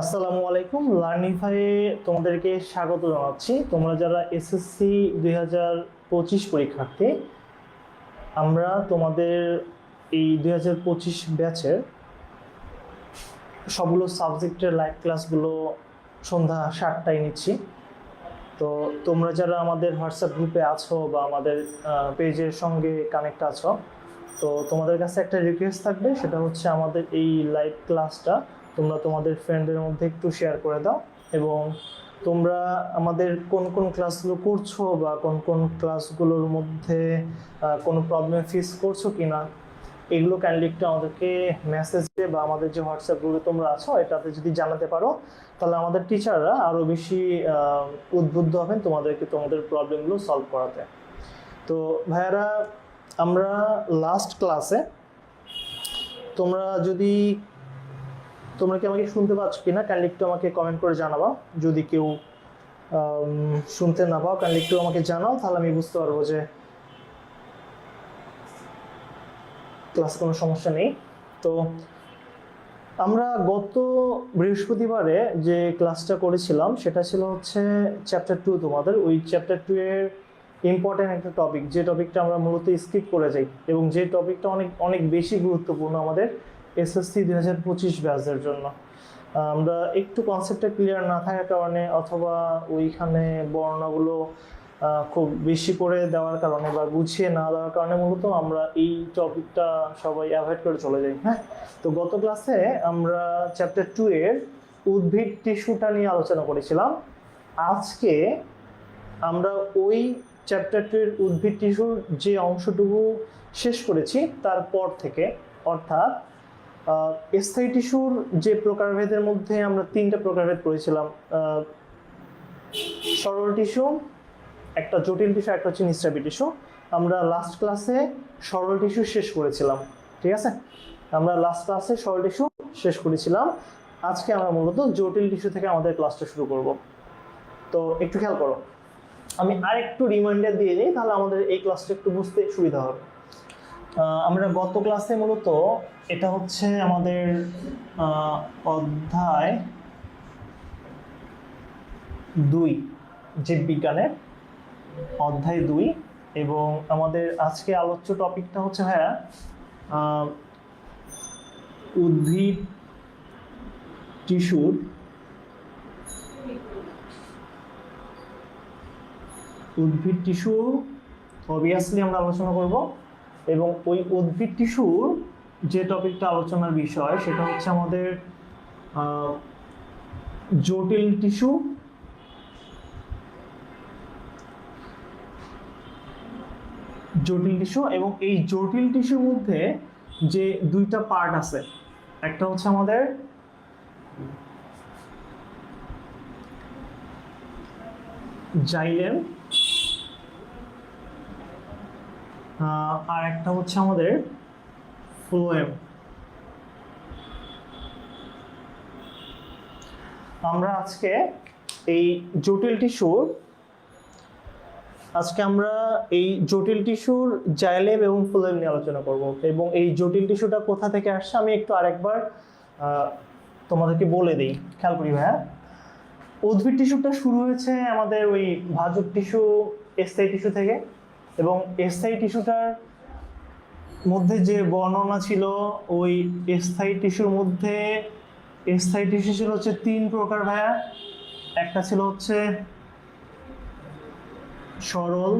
আসসালামু আলাইকুম। লার্নিফাইয়ে তোমাদেরকে স্বাগত জানাচ্ছি। তোমরা যারা এসএসসি 2025 পরীক্ষার্থী, আমরা তোমাদের এই 2025 ব্যাচের সবগুলো সাবজেক্টের লাইভ ক্লাসগুলো সন্ধ্যা 7টায় নিচ্ছি। তো তোমরা যারা আমাদের হোয়াটসঅ্যাপ গ্রুপে আছো বা আমাদের পেজের সঙ্গে কানেক্ট আছো, তো তোমাদের কাছে একটা রিকোয়েস্ট থাকবে, সেটা হচ্ছে আমাদের এই লাইভ ক্লাসটা তোমরা তোমাদের ফ্রেন্ডের মধ্যে একটু শেয়ার করে দাও, এবং তোমরা আমাদের কোন কোন ক্লাসগুলো করছো বা কোন কোন ক্লাসগুলোর মধ্যে কোনো প্রবলেম ফেস করছো কিনা, এগুলো কাইন্ডলি একটু আমাদেরকে মেসেজে বা আমাদের যে হোয়াটসঅ্যাপ গ্রুপে তোমরা আছো এটাতে যদি জানাতে পারো, তাহলে আমাদের টিচাররা আরও বেশি উদ্বুদ্ধ হবেন তোমাদেরকে তোমাদের প্রবলেমগুলো সলভ করাতে। তো ভাইয়ারা, আমরা লাস্ট ক্লাসে তোমরা কি আমাকে শুনতে পাচ্ছ কিনা কাইন্ডলি একটু আমাকে কমেন্ট করে জানাবা। যদি কেউ শুনতে না পাও কাইন্ডলি একটু আমাকে জানাও, তাহলে আমি বুঝতে পারবো যে ক্লাসে কোনো সমস্যা নেই। তো আমরা গত বৃহস্পতিবারে যে ক্লাসটা করেছিলাম সেটা ছিল হচ্ছে চ্যাপ্টার 2। তোমাদের ওই চ্যাপ্টার 2 এর ইম্পর্টেন্ট একটা টপিক, যে টপিকটা আমরা মূলত স্কিপ করে যাই এবং যে টপিকটা অনেক অনেক বেশি গুরুত্বপূর্ণ আমাদের এসএসসি 2025 ব্যাচের জন্য। আমরা একটু কনসেপ্টটা ক্লিয়ার না থাকার কারণে অথবা ওইখানে বর্ণনাগুলো খুব বেশি করে দেওয়ার কারণে বা গুছিয়ে না দেওয়ার কারণে মূলত আমরা এই টপিকটা সবাই অ্যাভয়েড করে চলে যাই। হ্যাঁ, তো গত ক্লাসে আমরা চ্যাপ্টার 2 এর উদ্ভিদ টিস্যুটা নিয়ে আলোচনা করেছিলাম। আজকে আমরা ওই চ্যাপ্টার 2 এর উদ্ভিদ টিস্যুর যে অংশটুকু শেষ করেছি তারপর থেকে, অর্থাৎ স্থায়ী টিস্যুর যে প্রকারভেদের মধ্যে আমরা 3টা প্রকারভেদ করেছিলাম, সরল টিস্যু, একটা জটিল টিস্যু, একটা হচ্ছে নিঃস্রাবী টিস্যু। আমরা লাস্ট ক্লাসে সরল টিস্যু শেষ করেছিলাম, ঠিক আছে? আমরা লাস্ট ক্লাসে সরল টিস্যু শেষ করেছিলাম। আজকে আমরা মূলত জটিল টিস্যু থেকে আমাদের ক্লাসটা শুরু করব। তো একটু খেয়াল করো, আমি আরেকটু রিমাইন্ডার দিয়ে দিই, তাহলে আমাদের এই ক্লাসটা একটু বুঝতে সুবিধা হবে। আমরা গত ক্লাসে মূলত এটা হচ্ছে আমাদের অধ্যায় 2, জীববিজ্ঞানের অধ্যায় 2, এবং আমাদের আজকে আলোচ্য টপিকটা হচ্ছে ভাইয়া উদ্ভিদ টিস্যু অবভিয়াসলি আমরা আলোচনা করব। এবং ওই উদ্ভিদ টিস্যুর যে টপিকটা আলোচনার বিষয় সেটা হচ্ছে আমাদের জটিল টিস্যু এবং এই জটিল টিস্যুর মধ্যে যে 2টা পার্ট আছে, একটা হচ্ছে আমাদের জাইলেম, আর একটা হচ্ছে আমাদের ফ্লোয়েম। আমরা আজকে এই জটিল টিস্যুর জাইলেম এবং ফ্লোয়েম নিয়ে আলোচনা করব। এবং এই জটিল টিস্যুটা কোথা থেকে আসছে আমি একটু আরেকবার তোমাদেরকে বলে দিই, খেয়াল করি ভাইয়া। উদ্ভিদ টিস্যুটা শুরু হয়েছে আমাদের ওই ভাজক টিস্যু, স্থায়ী টিস্যু থেকে। এবং স্থায়ী টিস্যুটার মধ্যে যে বর্ণনা ছিল, ওই স্থায়ী টিস্যুর মধ্যে স্থায়ী টিস্যু ছিল হচ্ছে 3 প্রকার ভাইয়া। একটা ছিল হচ্ছে সরল,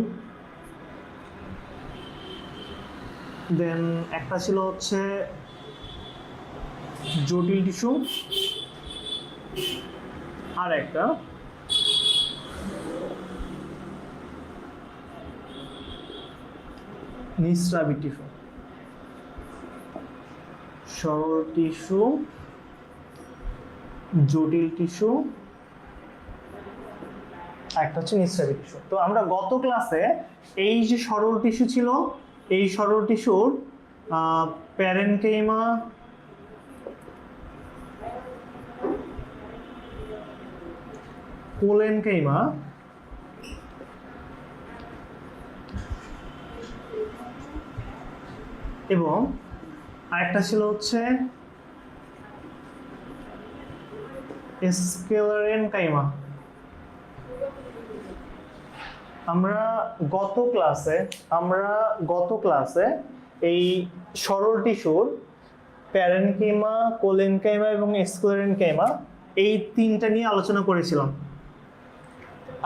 দেন একটা ছিল হচ্ছে জটিল টিস্যু, আর একটা নিঃস্রাবী টিস্যু। সরল টিস্যু, জটিল টিস্যু, একটা হচ্ছে নিঃস্রাবী টিস্যু। তো আমরা গত ক্লাসে এই যে সরল টিস্যু ছিল, এই সরল টিস্যুর প্যারেনকেইমা, কোলেনকেইমা এবং আরেকটা ছিল হচ্ছে স্ক্লেরেনকাইমা। আমরা গত ক্লাসে এই সরল টিস্যুর প্যারেনকাইমা, কোলেনকাইমা এবং স্ক্লেরেনকাইমা এই তিনটা নিয়ে আলোচনা করেছিলাম।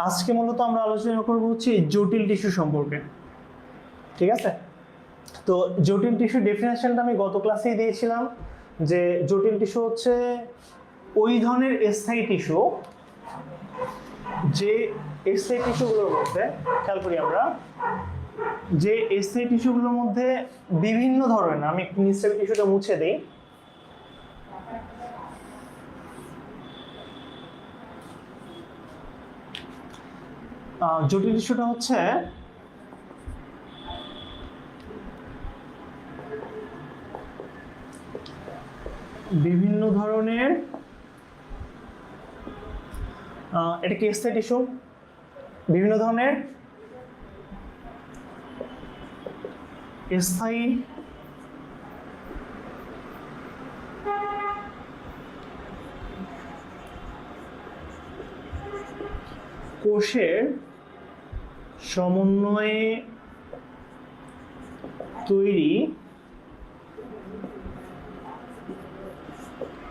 আজকে মূলত আমরা আলোচনা করব হচ্ছে জটিল টিস্যু সম্পর্কে। ঠিক আছে, তো জটিল টিস্যু ডেফিনেশনটা আমি গত ক্লাসেই দিয়েছিলাম যে জটিল টিস্যু হচ্ছে ওই ধরনের স্থায়ী টিস্যু যে স্থায়ী টিস্যুগুলোর মধ্যে, খেয়াল করি আমরা, যে স্থায়ী টিস্যুগুলোর মধ্যে বিভিন্ন ধরনের, আমি একটু নিচের টিস্যুটা মুছে দিই, জটিল টিস্যুটা হচ্ছে বিভিন্ন ধরনের, এটা কি স্থায়ী টিস্যু, বিভিন্ন ধরনের স্থায়ী কোষের সমন্বয়ে তৈরি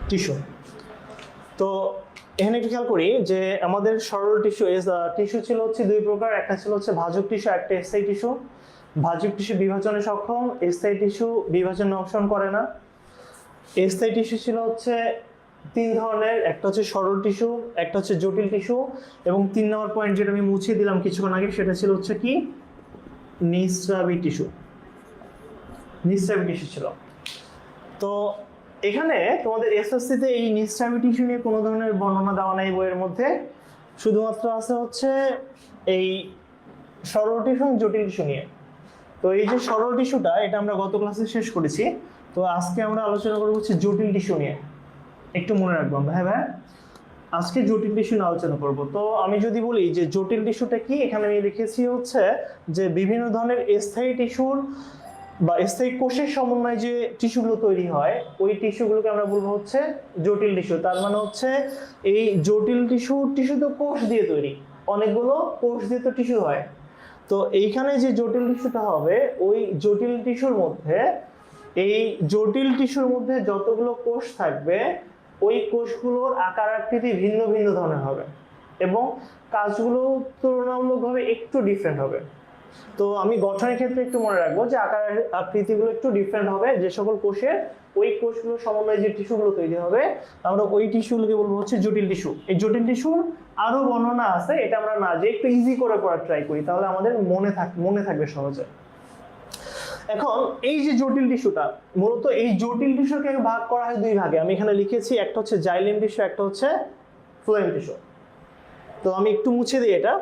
টিস্যু। তো এখানে একটু খেয়াল করি যে আমাদের সরল টিস্যু ছিল হচ্ছে দুই প্রকার, একটা ছিল হচ্ছে ভাজক টিস্যু, একটা স্থায়ী টিস্যু। ভাজক টিস্যু বিভাজনে সক্ষম, স্থায়ী টিস্যু বিভাজনে অংশগ্রহণ করে না। স্থায়ী টিস্যু ছিল হচ্ছে তিন ধরনের, একটা হচ্ছে সরল টিস্যু, একটা হচ্ছে জটিল টিস্যু, এবং 3 নম্বর পয়েন্ট যেটা আমি মুছিয়ে দিলাম কিছুক্ষণ আগে, সেটা ছিল হচ্ছে কি নিঃস্রাবী টিস্যু। নিঃস্রাবী টিস্যু ছিল। তো এখানে তোমাদের এসএসসিতে এই নিঃস্রাবী টিস্যু নিয়ে কোনো ধরনের বর্ণনা দেওয়া নাই বইয়ের মধ্যে, শুধুমাত্র আছে হচ্ছে এই সরল টিস্যু এবং জটিল টিস্যু নিয়ে। তো এই যে সরল টিস্যুটা, এটা আমরা গত ক্লাসে শেষ করেছি। তো আজকে আমরা আলোচনা করবো হচ্ছে জটিল টিস্যু নিয়ে। একটু মনে রাখবো আমরা, হ্যাঁ ভাই, আজকে জটিল টিস্যু নিয়ে আলোচনা করব। তো আমি যদি বলি যে জটিল টিস্যুটা কি, এখানে আমি লিখেছি হচ্ছে যে বিভিন্ন ধরনের স্থায়ী টিস্যুর বা স্থায়ী কোষের সমন্বয়ে যে টিস্যুগুলো তৈরি হয়, ওই টিস্যুগুলোকে আমরা বলবো হচ্ছে জটিল টিস্যু। তার মানে হচ্ছে এই জটিল টিস্যু তো কোষ দিয়ে তৈরি, অনেকগুলো কোষ দিয়ে তো টিস্যু হয়। তো এইখানে যে জটিল টিস্যুটা হবে, ওই জটিল টিস্যুর মধ্যে যতগুলো কোষ থাকবে, ওই কোষগুলোর আকার আকৃতি ভিন্ন ভিন্ন ধরনের হবে এবং কাজগুলো তুলনামূলকভাবে একটু ডিফারেন্ট হবে। তো আমি গঠনের ক্ষেত্রে একটু মনে রাখবো যে আকার আকৃতিগুলো একটু ডিফারেন্ট হবে, যে সকল কোষের ওই কোষগুলোর সমন্বয়ে যে টিস্যুগুলো তৈরি হবে, আমরা ওই টিস্যুগুলোকে বলবো হচ্ছে জটিল টিস্যু। এই জটিল টিস্যুর আরো বর্ণনা আছে, এটা আমরা না যে একটু ইজি করে পড়ার ট্রাই করি, তাহলে আমাদের মনে থাকবে সহজে। এখন এই যে জটিল টিস্যুটা, মূলত এই জটিল টিস্যুকে ভাগ করা হয় দুই ভাগে। আমি এখানে লিখেছি, একটা হচ্ছে জাইলেম টিস্যু, একটা হচ্ছে ফ্লোয়েম টিস্যু। তো আমি একটু মুছে দিই এটা,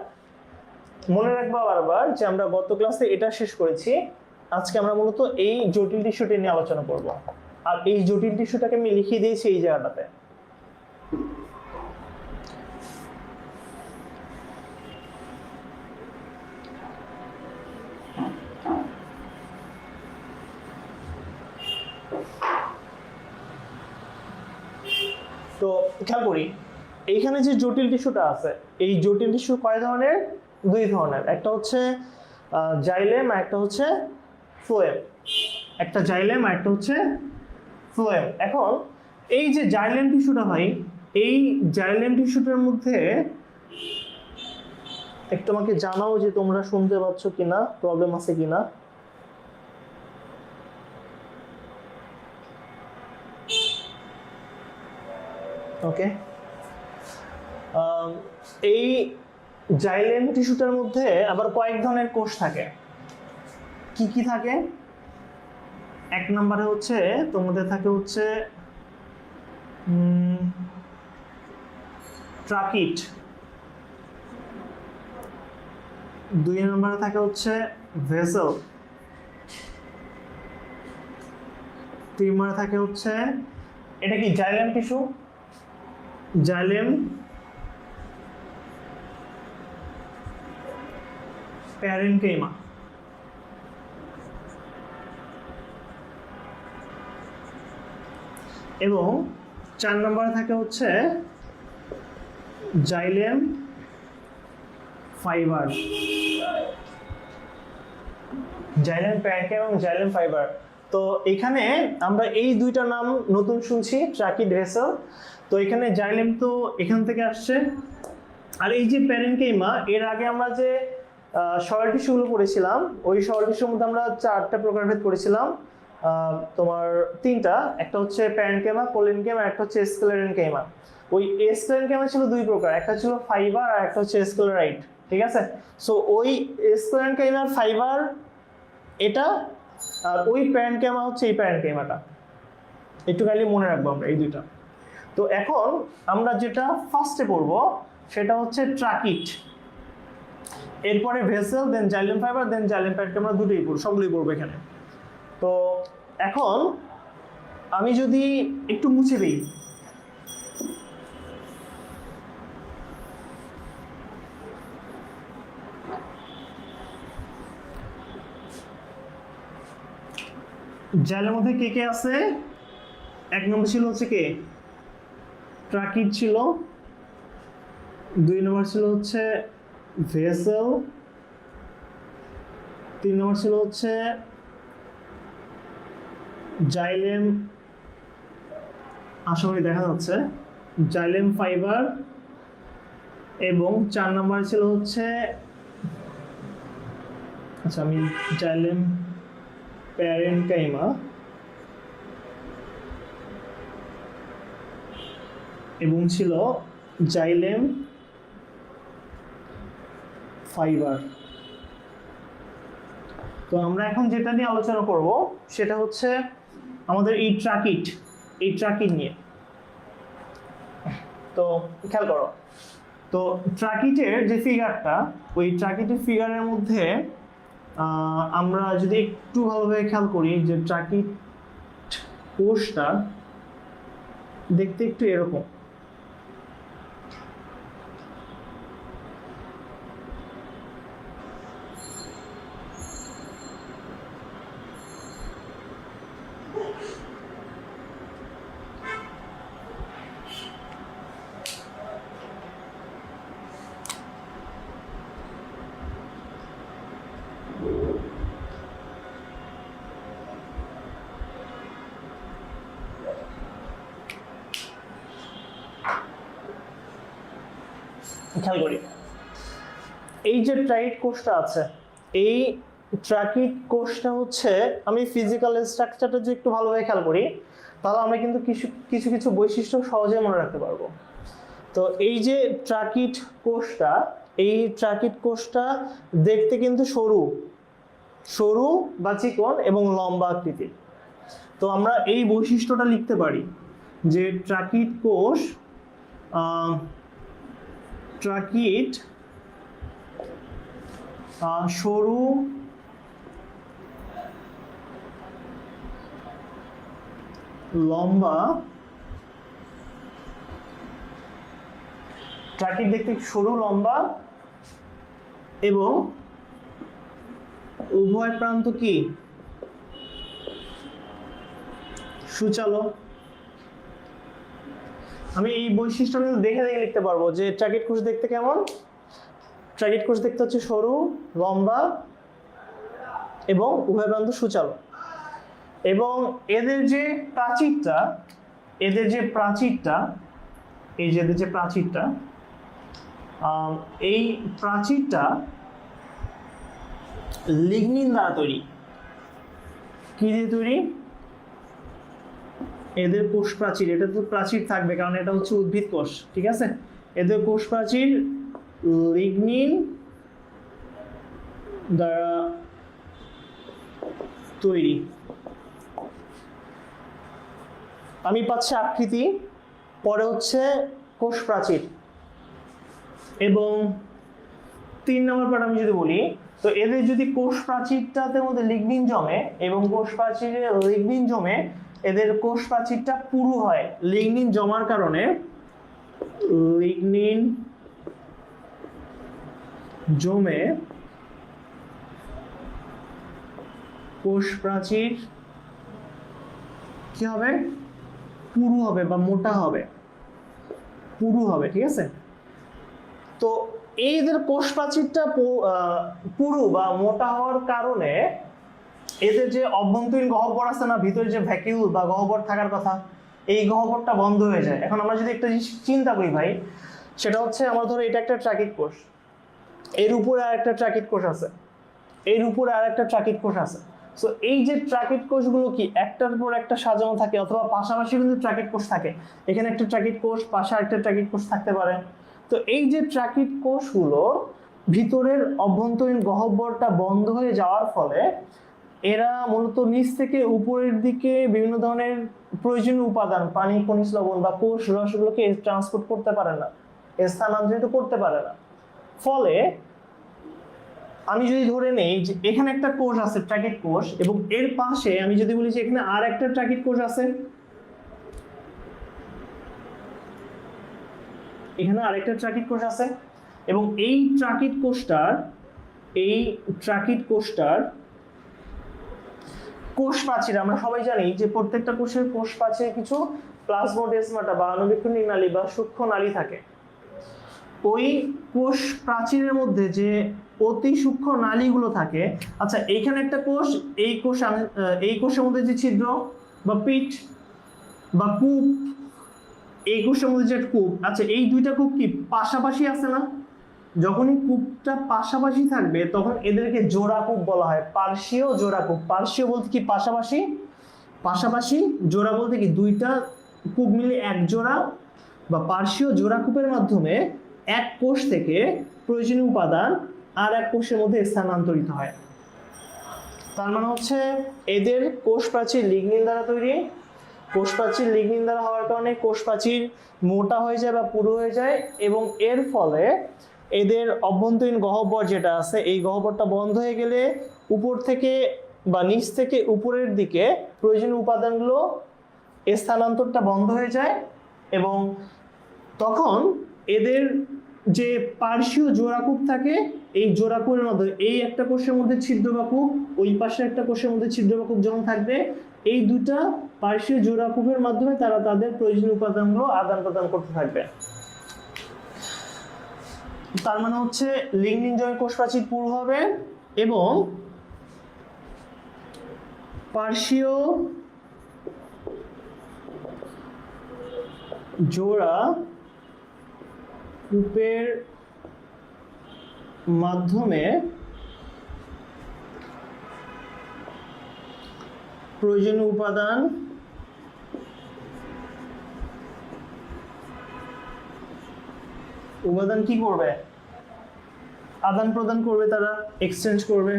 মনে রাখবো বারবার যে আমরা গত ক্লাসে এটা শেষ করেছি। আজকে আমরা মূলত এই জটিল টিস্যুটি নিয়ে আলোচনা করব। আর এই জটিল টিস্যুটাকে আমি লিখিয়ে দিয়েছি এই জায়গাটাতে। তো খেয়াল করি, এইখানে যে জটিল টিস্যুটা আছে, এই জটিল টিস্যু কয় ধরনের? দুই ধরনের, একটা হচ্ছে জাইলেম আর একটা হচ্ছে ফ্লোয়েম। একটা জাইলেম আর একটা হচ্ছে ফ্লোয়েম। এখন এই যে জাইলেম টিস্যুটা ভাই, এই জাইলেম টিস্যুটার মধ্যে একটু আমাকে জানাও যে তোমরা শুনতে পাচ্ছ কিনা, প্রবলেম আছে কিনা। ওকে, এই জাইলেম টিস্যুটার মধ্যে আবার কয়েক ধরনের কোষ থাকে। কি কি থাকে? এক নম্বরে হচ্ছে তোমাদের থাকে হচ্ছে ট্রাকিট, দুই নম্বরে থাকে হচ্ছে ভেসেল, তিন নম্বরে থাকে হচ্ছে, এটা কি জাইলেম টিস্যু, জাইলেম প্যারেনকাইমা। এবং 4 নম্বরে থাকে হচ্ছে জাইলেম ফাইবার, জাইলেম প্যারেনকেমা এবং জাইলেম ফাইবার। তো এখানে আমরা এই দুইটা নাম নতুন শুনছি, ট্রাকিড ভেসেল। তো এখানে জাইলেম তো এখান থেকে আসছে, আর এই যে প্যারেনকেমা, এর আগে আমরা যে সয়েল টিস্যুগুলো পড়েছিলাম, ওই সয়েল টিস্যুর মধ্যে আমরা 4টা প্রকারভেদ করেছিলাম। তোমার 3টা, একটা হচ্ছে প্যারেনকেমা, কোলেনকেমা, আর একটা হচ্ছে স্ক্লেরেনকেমা। ওই স্ক্লেরেনকেমা ছিল 2 প্রকার, একটা ছিল ফাইবার আর একটা হচ্ছে স্ক্লেরাইট, ঠিক আছে? সো ওই স্ক্লেরেনকেমার ফাইবার এটা, আর ওই প্যারেনকেমা হচ্ছে এই প্যারেনকেমাটা। একটু খালি মনে রাখবো আমরা এই দুইটা। তো এখন আমরা যেটা ফার্স্টে পড়বো সেটা হচ্ছে ট্রাকিট, এরপরে ভেসেল, দেন জাইলেম ফাইবার, দেন জাইলেম প্যারেনকেমা, দুটোই পড়বো, সবগুলোই পড়বো এখানে। তো এখন আমি যদি একটু মুছে দিই, জাইলের মধ্যে কে কে আছে? 1 নম্বর ছিল হচ্ছে কে? ট্রাকিট ছিল। 2 নম্বর ছিল হচ্ছে ভেসেল। 3 নম্বর ছিল হচ্ছে জাইলেম, আশা করি দেখা যাচ্ছে, জাইলেম ফাইবার। এবং 4 নম্বর ছিল হচ্ছে, আচ্ছা আমি জাইলেম প্যারেনকেমা এবং ছিল জাইলেম ফাইবার। তো আমরা এখন যেটা নিয়ে আলোচনা করব সেটা হচ্ছে আমাদের এই ট্রাকিট নিয়ে। তো খেয়াল করো, তো ট্রাকিটের যে ফিগারটা, ওই ট্রাকিটের ফিগারের মধ্যে আমরা যদি একটু ভালোভাবে খেয়াল করি, যে ট্রাকিট কোষটা দেখতে একটু এরকম। খেয়াল করি, এই যে ট্রাকিট কোষটা আছে, এই ট্রাকিট কোষটা হচ্ছে, আমি ফিজিক্যাল স্ট্রাকচারটা যদি একটু ভালোভাবে খেয়াল করি তাহলে আমরা কিন্তু কিছু কিছু বৈশিষ্ট্য সহজে মনে রাখতে পারবো। তো এই যে ট্রাকিট কোষটা, এই ট্রাকিট কোষটা দেখতে কিন্তু সরু বা চিকন এবং লম্বা আকৃতির। তো আমরা এই বৈশিষ্ট্যটা লিখতে পারি যে ট্রাকিট কোষ, ট্রাকিট সরু লম্বা, ট্রাকিট দেখতে সরু লম্বা এবং উভয় প্রান্ত কি সুচালো। আমি এই বৈশিষ্ট্যটা দেখে দেখে লিখতে পারবো যে ট্রাকিট কোষ দেখতে কেমন। ট্রাকিট কোষ দেখতে হচ্ছে সরু লম্বা এবং উভয় প্রান্ত সুচালো। এবং এদের যে প্রাচীরটা, এই যে প্রাচীরটা লিগনিন দ্বারা তৈরি। কি দিয়ে তৈরি? এদের কোষ প্রাচীর, এটা তো প্রাচীর থাকবে কারণ এটা হচ্ছে উদ্ভিদ কোষ, ঠিক আছে? এদের কোষ প্রাচীর লিগনিন দ্বারা তৈরি। আমি পাচ্ছি আকৃতি, পরে হচ্ছে কোষ প্রাচীর। এবং 3 নম্বর পার্ট আমি যদি বলি, তো এদের যদি কোষ প্রাচীরটাতে মধ্যে লিগনিন জমে এবং কোষ প্রাচীরে লিগনিন জমে, এদের কোষ প্রাচীরটা পুরু হয়। লিগনিন জমার কারণে লিগনিন জমে কোষ প্রাচীর কি হবে? পুরু হবে বা মোটা হবে, ঠিক আছে? তো এদের কোষ প্রাচীরটা পুরু বা মোটা হওয়ার কারণে এদের যে অভ্যন্তরীণ গহ্বর আছে না, ভিতরে যে ভ্যাকিউল বা গহ্বর থাকার কথা, এই গহ্বরটা বন্ধ হয়ে যায়। এখন আমরা যদি একটা জিনিস চিন্তা করি ভাই, সেটা হচ্ছে আমরা ধরো এটা একটা ট্র্যাকিক কোষ, এর উপরে আর একটা ট্র্যাকিক কোষ আছে, এর উপরে আর একটা ট্র্যাকিক কোষ আছে। সো এই যে ট্র্যাকিক কোষগুলো কি একটার পর একটা সাজানো থাকে, অথবা পাশাপাশি কিন্তু ট্র্যাকিক কোষ থাকে। এখানে একটা ট্র্যাকিক কোষ, পাশে আরেকটা ট্র্যাকিক কোষ থাকতে পারে। তো এই যে ট্র্যাকিক কোষগুলো ভিতরের অভ্যন্তরীণ গহ্বরটা বন্ধ হয়ে যাওয়ার ফলে এরা মূলত নিচ থেকে উপরের দিকে বিভিন্ন ধরনের প্রয়োজনীয় উপাদান, পানি, খনিজ লবণ বা কোষ রসগুলোকে ট্রান্সপোর্ট করতে পারে না, স্থানান্তরিত করতে পারে না। ফলে আমি যদি ধরে নেই যে এখানে একটা কোষ আছে ট্র্যাকিক কোষ, এবং এর পাশে আমি যদি বলি যে এখানে আর একটা ট্র্যাকিক কোষ আছে, এখানে আরেকটা ট্র্যাকিক কোষ আছে, এবং এই ট্র্যাকিক কোষটার কোষ প্রাচীর, আমরা সবাই জানি যে প্রত্যেকটা কোষের কোষ প্রাচীরে কিছু প্লাজমোডেসমাটা বা আণুবীক্ষণিক নালী বা সূক্ষ্ম নালী থাকে। ওই কোষ প্রাচীরের মধ্যে যে অতি সূক্ষ্ম নালীগুলো থাকে, আচ্ছা এইখানে একটা কোষ, এই কোষের মধ্যে যে ছিদ্র বা পিট বা কূপ, এই কোষের মধ্যে যে কূপ, আচ্ছা এই দুইটা কূপ কি পাশাপাশি আছে না? যখনই কূপটা পাশাপাশি থাকবে তখন এদেরকে জোড়া কূপ বলা হয়, পার্শ্বীয় জোড়া কূপ। পার্শ্বীয় বলতে কি পাশাপাশি, পাশাপাশি, জোড়া বলতে কি দুইটা কূপ মিলে এক জোড়া, বা পার্শ্বীয় জোড়া কূপের মাধ্যমে এক কোষ থেকে প্রয়োজনীয় উপাদান আর এক কোষের মধ্যে স্থানান্তরিত হয়। তার মানে হচ্ছে এদের কোষ প্রাচীর লিগনিন দ্বারা তৈরি। কোষ প্রাচীর লিগনিন দ্বারা হওয়ার কারণে কোষ প্রাচীর মোটা হয়ে যায় বা পুরু হয়ে যায়, এবং এর ফলে এদের অভ্যন্তরীণ গহ্বর যেটা আছে, এই গহ্বরটা বন্ধ হয়ে গেলে উপর থেকে বা নিচ থেকে উপরের দিকে প্রয়োজনীয় উপাদানগুলো স্থানান্তরটা বন্ধ হয়ে যায়, এবং তখন এদের যে পার্শ্বীয় জোড়াকূপ থাকে, এই জোড়াকূপের মধ্যে এই একটা কোষের মধ্যে ছিদ্র বা কূপ, ওই পাশে একটা কোষের মধ্যে ছিদ্র বা কূপ যখন থাকবে, এই দুটা পার্শ্বীয় জোড়াকূপের মাধ্যমে তারা তাদের প্রয়োজনীয় উপাদানগুলো আদান প্রদান করতে থাকবে। তার মানে হচ্ছে লিগনিনজয় কোষ প্রাচীর পুরু হবে, এবং পার্শ্বীয় জোড়া কূপের মাধ্যমে প্রয়োজনীয় উপাদান কি করবে? আদান প্রদান করবে, তারা এক্সচেঞ্জ করবে।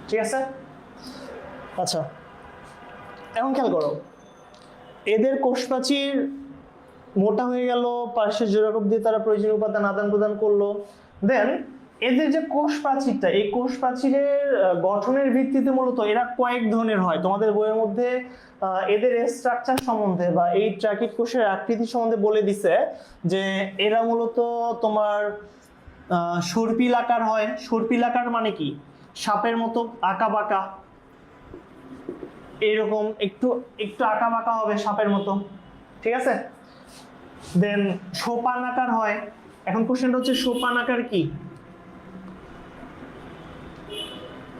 ঠিক আছে? আচ্ছা, এখন খেয়াল করো, এদের কোষ প্রাচীর মোটা হয়ে গেল, পার্শ্বীয় জোড়াকূপ দিয়ে তারা প্রয়োজনীয় উপাদান আদান প্রদান করলো। দেন এদের যে কোষ প্রাচীরটা, এই কোষ প্রাচীরের গঠনের ভিত্তিতে মূলত এরা কয়েক ধরনের হয়। তোমাদের বইয়ের মধ্যে এদের স্ট্রাকচার সম্বন্ধে বা এই ট্র্যাকিক কোষের আকৃতি সম্বন্ধে বলে দিছে যে এরা মূলত তোমার সর্পিল আকার হয়। সর্পিল আকার মানে কি? সাপের মতো আঁকা বাঁকা, এইরকম একটু একটু আঁকা বাঁকা হবে সাপের মতো, ঠিক আছে? দেন সোপান আকার হয়। এখন কোশ্চেনটা হচ্ছে সোপান আকার কি?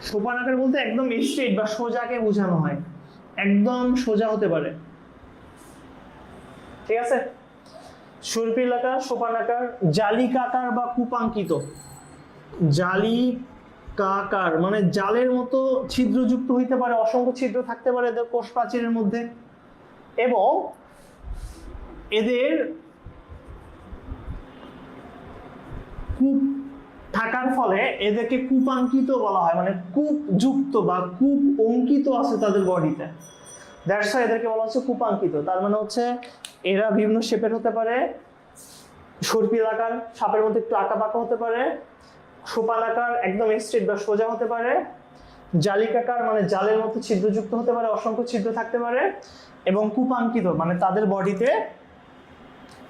সোপান আকার বলতে একদম স্ট্রেট বা সোজাকে বোঝানো হয়, একদম সোজা হতে পারে, ঠিক আছে? সর্পিল আকার, সোপান আকার। জালিকাকার বা কূপাঙ্কিত। জালিকাকার মানে জালের মতো ছিদ্রযুক্ত হইতে পারে, অসংখ্য ছিদ্র থাকতে পারে এদের কোষ প্রাচীরের মধ্যে, এবং এদের কূপ থাকার ফলে এদেরকে কূপাঙ্কিত বলা হয়, মানে কূপ যুক্ত বা কূপ অঙ্কিত আছে তাদের বডিতে, দ্যাটস হোয়াই এদেরকে বলা হচ্ছে কূপাঙ্কিত। তার মানে হচ্ছে এরা বিভিন্ন শেপের হতে পারে, সর্পিল আকার সাপের মধ্যে একটু আঁকা বাঁকা হতে পারে, সোপান আকার একদম স্ট্রেট বা সোজা হতে পারে, জালিকাকার মানে জালের মতো ছিদ্রযুক্ত হতে পারে, অসংখ্য ছিদ্র থাকতে পারে, এবং কূপাঙ্কিত মানে তাদের বডিতে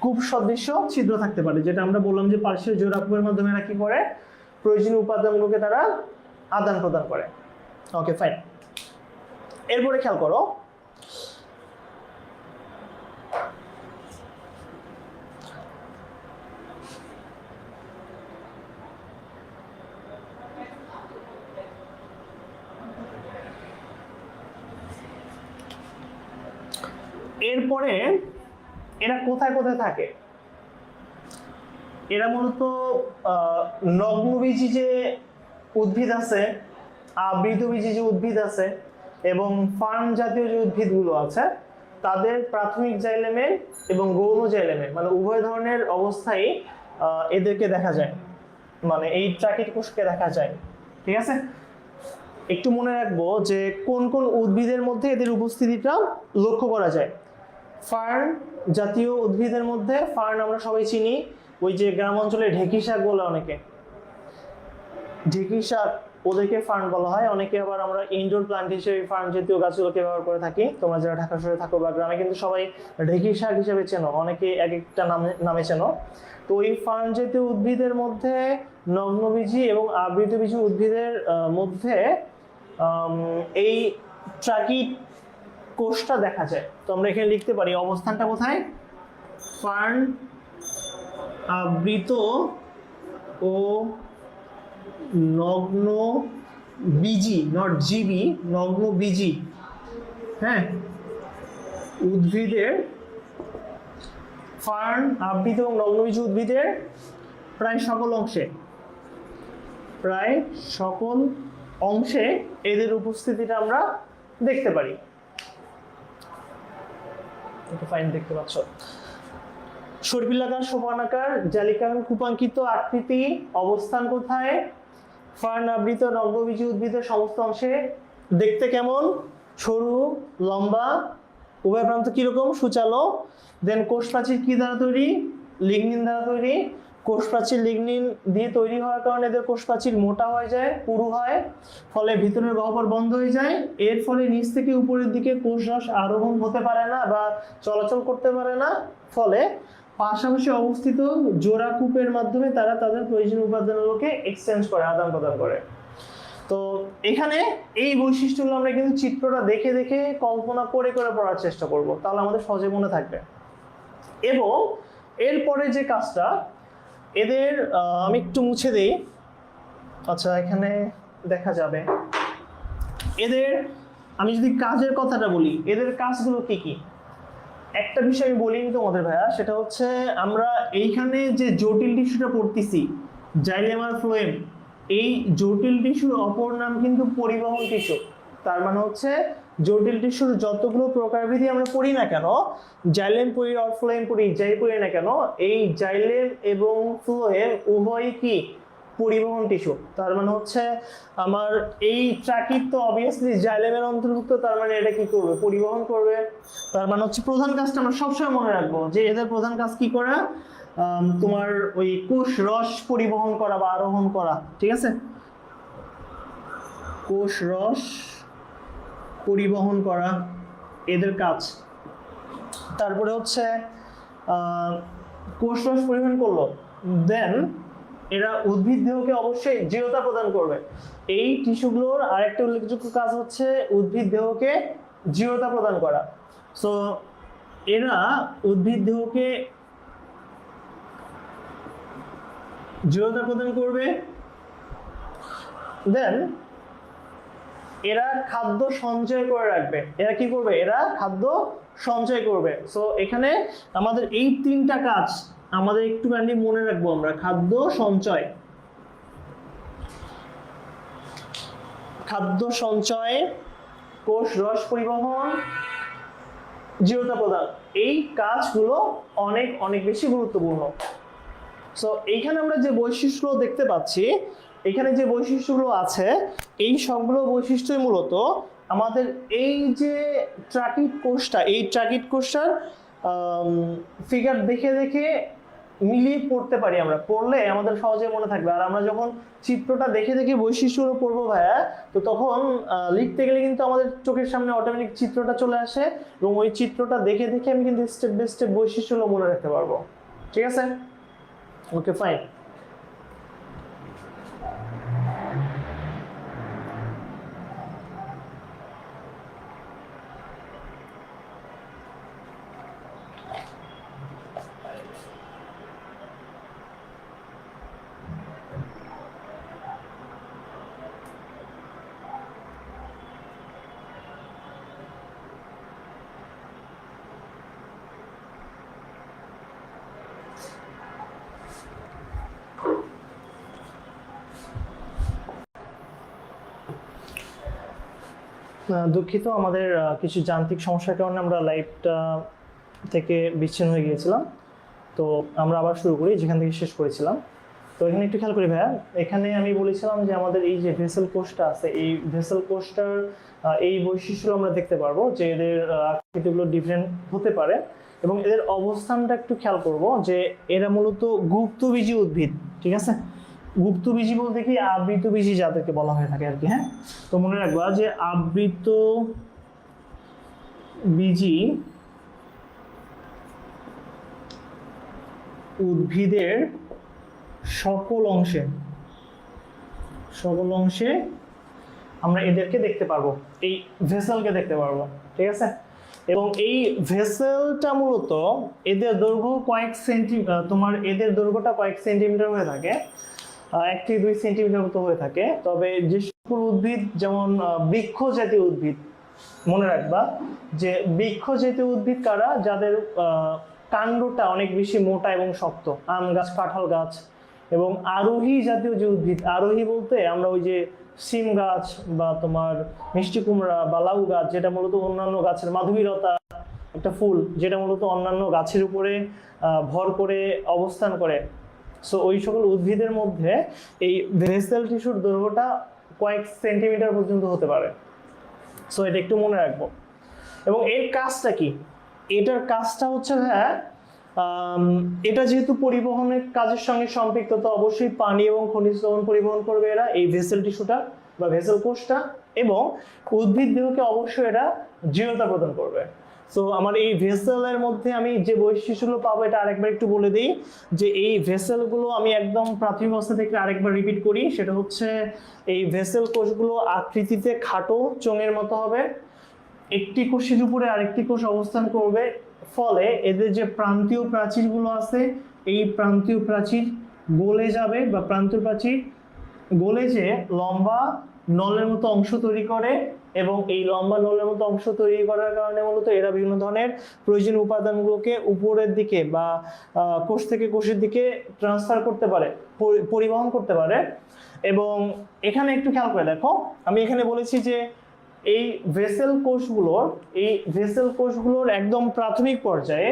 কূপ সদৃশ্য ছিদ্র থাকতে পারে, যেটা আমরা বললাম যে পার্শ্বীয় জোড়াকূপের মাধ্যমে এরা কি করে, প্রয়োজনীয় উপাদানগুলোকে তারা আদান প্রদান করে। Okay fine. এরপরে খেয়াল করো, এরপরে এরা কোথায় কোথায় থাকে? এরা মূলত নগ্নবীজী যে উদ্ভিদ আছে, আবৃতবীজী যে উদ্ভিদ আছে এবং ফার্ন জাতীয় যে উদ্ভিদগুলো আছে তাদের প্রাথমিক জাইলেমে এবং গৌণ জাইলেমে মানে উভয় ধরনের অবস্থায় এদেরকে দেখা যায়, মানে এই ট্রাকিট কোষকে দেখা যায়। ঠিক আছে, একটু মনে রাখবো যে কোন কোন উদ্ভিদের মধ্যে এদের উপস্থিতিটা লক্ষ্য করা যায়। ফার্ন জাতীয় উদ্ভিদের মধ্যে, ফার্ন আমরা সবাই চিনি, ওই যে গ্রাম অঞ্চলে ঢেঁকি শাক বলে অনেকে, ঢেঁকি শাক ওদেরকে ফার্ন বলা হয়। অনেকে আবার আমরা ইনডোর প্লান্ট হিসেবে ফার্ন জাতীয় গাছগুলোকে ব্যবহার করে থাকি। তোমরা যারা ঢাকা শহরে থাকো বা গ্রামে কিন্তু সবাই ঢেঁকি শাক হিসেবে চেনো, অনেকে এক একটা নামে চেনো। তো ওই ফার্ন জাতীয় উদ্ভিদের মধ্যে নগ্নবীজী এবং আবৃতবীজী উদ্ভিদের মধ্যে এই ট্রাকিট কোষটা দেখা যায়। তো আমরা এখানে লিখতে পারি অবস্থানটা কোথায়, ফার্ন আবৃত ও নগ্ন বীজি, নট জীবী, নগ্ন বীজি, হ্যাঁ, উদ্ভিদের, ফার্ন আবৃত এবং নগ্নবীজী উদ্ভিদের প্রায় সকল অংশে এদের উপস্থিতিটা আমরা দেখতে পারি। ফাইন, দেখতে পাচ্ছ সর্পিলাকার, সোপানাকার, জালিকার কূপাঙ্কিত আকৃতি, অবস্থান কোথায়, ফার্ন আবৃত নগ্নবীজী উদ্ভিদের সমস্ত অংশে। দেখতে কেমন, সরু, লম্বা, উভয় প্রান্ত কিরকম, সুচালো। দেন কোষ প্রাচীর কি দ্বারা তৈরি, লিগনিন দ্বারা তৈরি। কোষ প্রাচীর লিগনিন দিয়ে তৈরি হওয়ার কারণে এদের কোষ প্রাচীর মোটা হয়ে যায়, পুরু হয়, ফলে ভিতরের গহ্বর বন্ধ হয়ে যায়। এর ফলে নিচ থেকে উপরের দিকে কোষ রস আরোহণ হতে পারে না বা চলাচল করতে পারে না, ফলে পাশাপাশি অবস্থিত জোড়া কূপের মাধ্যমে তারা তাদের প্রয়োজনীয় উপাদানগুলোকে এক্সচেঞ্জ করে, আদান প্রদান করে। তো এখানে এই বৈশিষ্ট্যগুলো আমরা কিন্তু চিত্রটা দেখে দেখে কল্পনা করে করে পড়ার চেষ্টা করব, তাহলে আমাদের সহজে মনে থাকবে। এবং এরপরে যে কাজটা, এদের আমি একটু মুছে দিই, আচ্ছা এখানে দেখা যাবে। এদের আমি যদি কাজের কথাটা বলি, এদের কাজগুলো কি কি, একটা বিষয় আমি বলিনি তোমাদের ভাইয়া, সেটা হচ্ছে আমরা এইখানে যে জটিল টিস্যুটা পড়তেছি, জাইলেম আর ফ্লোয়েম, এই জটিল টিস্যুর অপর নাম কিন্তু পরিবহন টিস্যু। তার মানে হচ্ছে জটিল টিস্যুর যতগুলো প্রকারভেদই আমরা পড়ি না কেন, জাইলেম পড়ি আর ফ্লোয়েম পড়ি, যাই পড়ি না কেন, এই জাইলেম এবং ফ্লোয়েম উভয়ই কি পরিবহন টিস্যু। তার মানে হচ্ছে আমার এই ট্রাকিট তো অবভিয়াসলি জাইলেমের অন্তর্ভুক্ত, তার মানে এটা কি করবে, পরিবহন করবে। তার মানে হচ্ছে প্রধান কাজটা আমরা সবসময় মনে রাখবো যে এদের প্রধান কাজ কি করা, তোমার ওই কোষ রস পরিবহন করা বা আরোহণ করা। ঠিক আছে, কোষ রস পরিবহন করা এদের কাজ। তারপরে হচ্ছে কোষ রস পরিবহন করলো, দেন এরা উদ্ভিদ দেহকে অবশ্যই দৃঢ়তা প্রদান করবে। এই টিস্যুগুলোর আরেকটা উল্লেখযোগ্য কাজ হচ্ছে উদ্ভিদ দেহকে দৃঢ়তা প্রদান করা। সো এরা উদ্ভিদ দেহকে দৃঢ়তা প্রদান করবে, দেন এরা খাদ্য সঞ্চয় করে রাখবে। এরা কি করবে, এরা খাদ্য সঞ্চয় করবে। সো এখানে আমাদের এই তিনটা কাজ আমাদের একটুখানি মনে রাখবো আমরা, খাদ্য সঞ্চয়, খাদ্য সঞ্চয়, কোষ রস পরিবহন, দৃঢ়তা প্রদান, এই কাজগুলো অনেক অনেক বেশি গুরুত্বপূর্ণ। সো এইখানে আমরা যে বৈশিষ্ট্যগুলো দেখতে পাচ্ছি, এখানে যে বৈশিষ্ট্যগুলো আছে, এই সবগুলো বৈশিষ্ট্যই মূলত আমাদের এই যে ট্রাকিট কোষটা, এই ট্রাকিট কোষটার ফিগার দেখে দেখে মিলিয়ে পড়তে পারি আমরা, পড়লে আমাদের সহজে মনে থাকবে। আর আমরা যখন চিত্রটা দেখে দেখে বৈশিষ্ট্যগুলো পড়বো ভাইয়া, তো তখন লিখতে গেলে কিন্তু আমাদের চোখের সামনে অটোমেটিক চিত্রটা চলে আসে এবং ওই চিত্রটা দেখে দেখে আমি কিন্তু স্টেপ বাই স্টেপ বৈশিষ্ট্যগুলো মনে রাখতে পারবো। ঠিক আছে, ওকে ফাইন। দুঃখিত, আমাদের কিছু যান্ত্রিক সমস্যার কারণে আমরা লাইভটা থেকে বিচ্ছিন্ন হয়ে গিয়েছিলাম। তো আমরা আবার শুরু করি যেখান থেকে শেষ করেছিলাম। তো এখানে একটু খেয়াল করি ভাইয়া, এখানে আমি বলেছিলাম যে আমাদের এই যে ভেসেল কোষটা আছে, এই ভেসেল কোষটার এই বৈশিষ্ট্য আমরা দেখতে পারবো যে এদের আকৃতিগুলো ডিফারেন্ট হতে পারে এবং এদের অবস্থানটা একটু খেয়াল করব যে এরা মূলত গুপ্তবীজী উদ্ভিদ, ঠিক আছে? গুপ্তবীজী বলতে কি আবৃতবীজী যাদেরকে বলা হয়ে থাকে আর কি। হ্যাঁ, তো মনে রাখবা যে আবৃতবীজী উদ্ভিদের সকল অংশে আমরা এদেরকে দেখতে পারবো, এই ভেসেলকে দেখতে পারবো, ঠিক আছে? এবং এই ভেসেলটা মূলত এদের দৈর্ঘ্য এদের দৈর্ঘ্যটা কয়েক সেন্টিমিটার হয়ে থাকে, 1 থেকে 2 সেন্টিমিটার মতো হয়ে থাকে। তবে যে সকল উদ্ভিদ, যেমন বৃক্ষ জাতীয় উদ্ভিদ, মনে রাখবা যে বৃক্ষ জাতীয় উদ্ভিদ কারা, যাদের কাণ্ডটা অনেক বেশি মোটা এবং শক্ত, আম গাছ, কাঁঠাল গাছ। এবং আরোহী জাতীয় যে উদ্ভিদ, আরোহী বলতে আমরা ওই যে সিম গাছ বা তোমার মিষ্টি কুমড়া বা লাউ গাছ, যেটা মূলত অন্যান্য গাছের মাধবীলতা একটা ফুল, যেটা মূলত অন্যান্য গাছের উপরে ভর করে অবস্থান করে। সো ওই সকল উদ্ভিদের মধ্যে এই ভেসেল টিস্যুর দৈর্ঘ্যটা কয়েক সেন্টিমিটার পর্যন্ত হতে পারে। সো এটা একটু মনে রাখবো। এবং এর কাজটা কি? এটার কাজটা হচ্ছে এটা যেহেতু পরিবহনের কাজের সঙ্গে সম্পৃক্ত, তো অবশ্যই পানি এবং খনিজ লবণ পরিবহন করবে এরা, এই ভেসেল টিস্যুটা বা ভেসেল কোষটা, এবং উদ্ভিদ দেহকে অবশ্যই এটা দৃঢ়তা প্রদান করবে। সো আমার এই ভেসেলের মধ্যে আমি যে বৈশিষ্ট্যগুলো পাবো এটা আরেকবার একটু বলে দিই, যে এই ভেসেলগুলো আমি একদম প্রাথমিক অবস্থা থেকে আরেকবার রিপিট করি। সেটা হচ্ছে এই ভেসেল কোষগুলো আকৃতিতে খাটো চোঙের মতো হবে, একটি কোষের উপরে আরেকটি কোষ অবস্থান করবে, ফলে এদের যে প্রান্তীয় প্রাচীরগুলো আছে, এই প্রান্তীয় প্রাচীর গলে যাবে বা প্রান্তীয় প্রাচীর গলে যে লম্বা নলের মতো অংশ তৈরি করে, এবং এই লম্বা নলের মতো অংশ তৈরি করার কারণে মূলত এরা বিভিন্ন ধরনের প্রয়োজনীয় উপাদানগুলোকে উপরের দিকে বা কোষ থেকে কোষের দিকে ট্রান্সফার করতে পারে, পরিবহন করতে পারে। এবং এখানে একটু খেয়াল করে দেখো, আমি এখানে বলেছি যে এই ভেসেল কোষগুলোর একদম প্রাথমিক পর্যায়ে